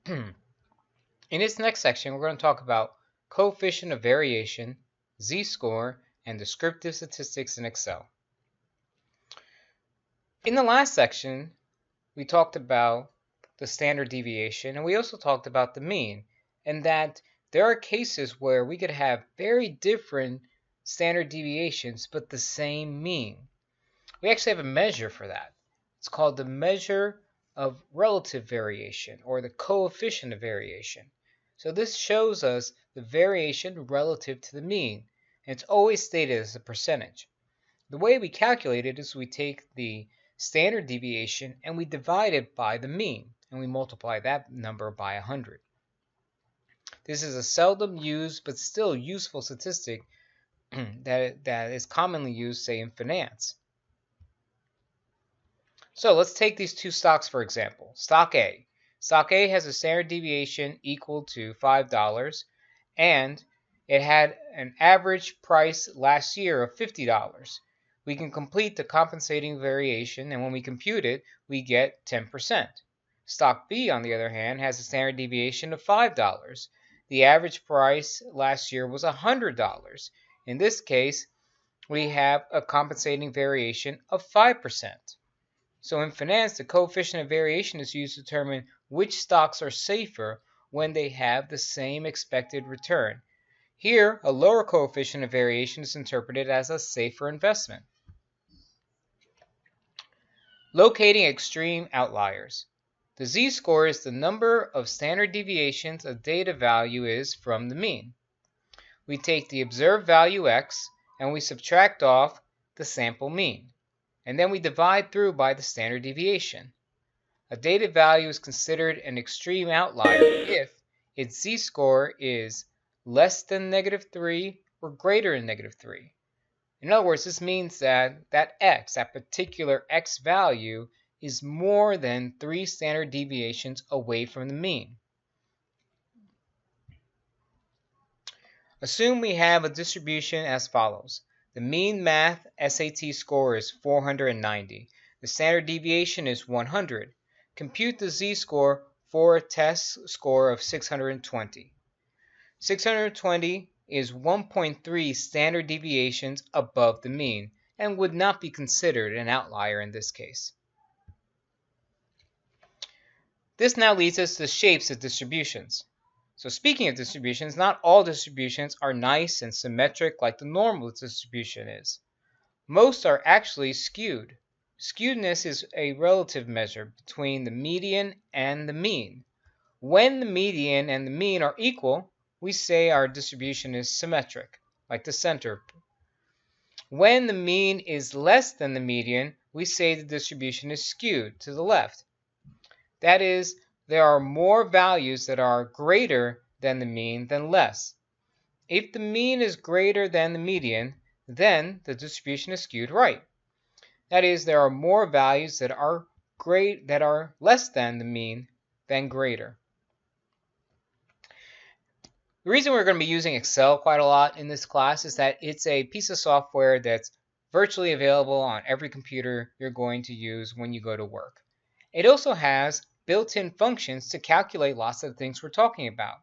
In this next section, we're going to talk about coefficient of variation, z-score, and descriptive statistics in Excel. In the last section, we talked about the standard deviation, and we also talked about the mean, and that there are cases where we could have very different standard deviations but the same mean. We actually have a measure for that. It's called the measure of relative variation, or the coefficient of variation. So this shows us the variation relative to the mean, and it's always stated as a percentage. The way we calculate it is we take the standard deviation and we divide it by the mean, and we multiply that number by 100. This is a seldom used but still useful statistic that is commonly used, say, in finance. So let's take these two stocks for example. Stock A. Stock A has a standard deviation equal to $5, and it had an average price last year of $50. We can complete the compensating variation, and when we compute it, we get 10%. Stock B, on the other hand, has a standard deviation of $5. The average price last year was $100. In this case, we have a compensating variation of 5%. So in finance, the coefficient of variation is used to determine which stocks are safer when they have the same expected return. Here, a lower coefficient of variation is interpreted as a safer investment. Locating extreme outliers. The z-score is the number of standard deviations a data value is from the mean. We take the observed value x and we subtract off the sample mean, and then we divide through by the standard deviation. A data value is considered an extreme outlier if its z-score is less than -3 or greater than -3. In other words, this means that that particular x value, is more than 3 standard deviations away from the mean. Assume we have a distribution as follows. The mean math SAT score is 490. The standard deviation is 100. Compute the z-score for a test score of 620. 620 is 1.3 standard deviations above the mean and would not be considered an outlier in this case. This now leads us to the shapes of distributions. So speaking of distributions, not all distributions are nice and symmetric like the normal distribution is. Most are actually skewed. Skewedness is a relative measure between the median and the mean. When the median and the mean are equal, we say our distribution is symmetric, like the center. When the mean is less than the median, we say the distribution is skewed to the left. That is, there are more values that are greater than the mean than less. If the mean is greater than the median, then the distribution is skewed right. That is, there are more values that are less than the mean than greater. The reason we're going to be using Excel quite a lot in this class is that it's a piece of software that's virtually available on every computer you're going to use when you go to work. It also has built-in functions to calculate lots of things we're talking about.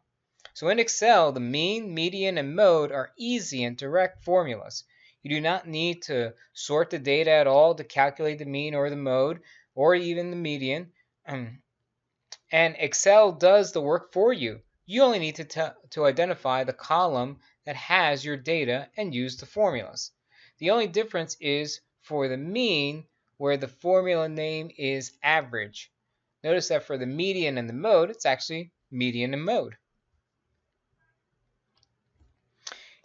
So in Excel, the mean, median, and mode are easy and direct formulas. You do not need to sort the data at all to calculate the mean or the mode or even the median. And Excel does the work for you. You only need to identify the column that has your data and use the formulas. The only difference is for the mean, where the formula name is average. Notice that for the median and the mode, it's actually median and mode.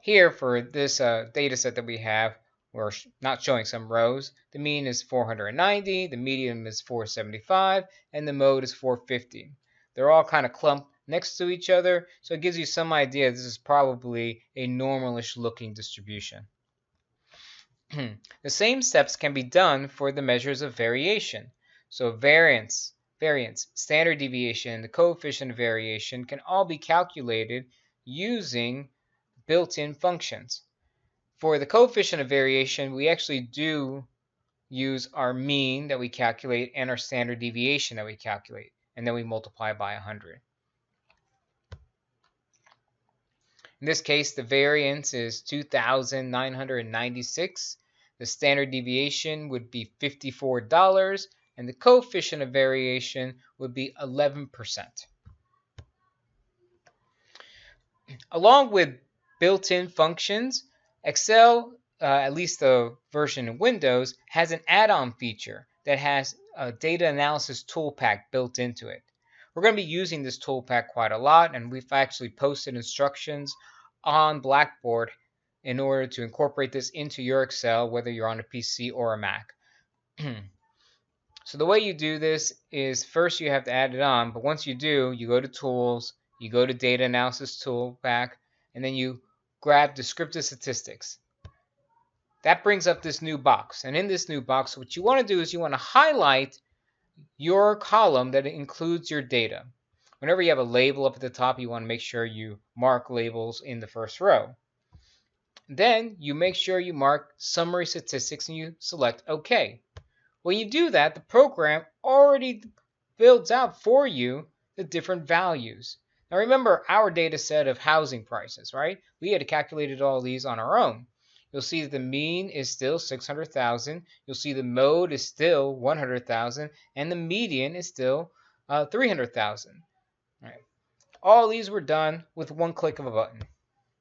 Here for this data set that we have, we're not showing some rows. The mean is 490, the median is 475, and the mode is 450. They're all kind of clumped next to each other, so it gives you some idea this is probably a normalish looking distribution. The same steps can be done for the measures of variation. So variance, standard deviation, and the coefficient of variation can all be calculated using built-in functions. For the coefficient of variation, we actually do use our mean that we calculate and our standard deviation that we calculate, and then we multiply by 100. In this case, the variance is 2,996. The standard deviation would be $54, and the coefficient of variation would be 11%. Along with built-in functions, Excel, at least the version in Windows, has an add-on feature that has a data analysis tool pack built into it. We're going to be using this tool pack quite a lot, and we've actually posted instructions on Blackboard in order to incorporate this into your Excel, whether you're on a PC or a Mac. So the way you do this is first you have to add it on, but once you do, you go to Tools, you go to Data Analysis Tool Pack, and then you grab Descriptive Statistics. That brings up this new box, and in this new box, what you want to do is you want to highlight your column that includes your data. Whenever you have a label up at the top, you want to make sure you mark labels in the first row. Then you make sure you mark Summary Statistics and you select OK. When you do that, the program already builds out for you the different values. Now remember our data set of housing prices, right? We had calculated all these on our own. You'll see that the mean is still 600,000. You'll see the mode is still 100,000, and the median is still 300,000. Right. All these were done with one click of a button.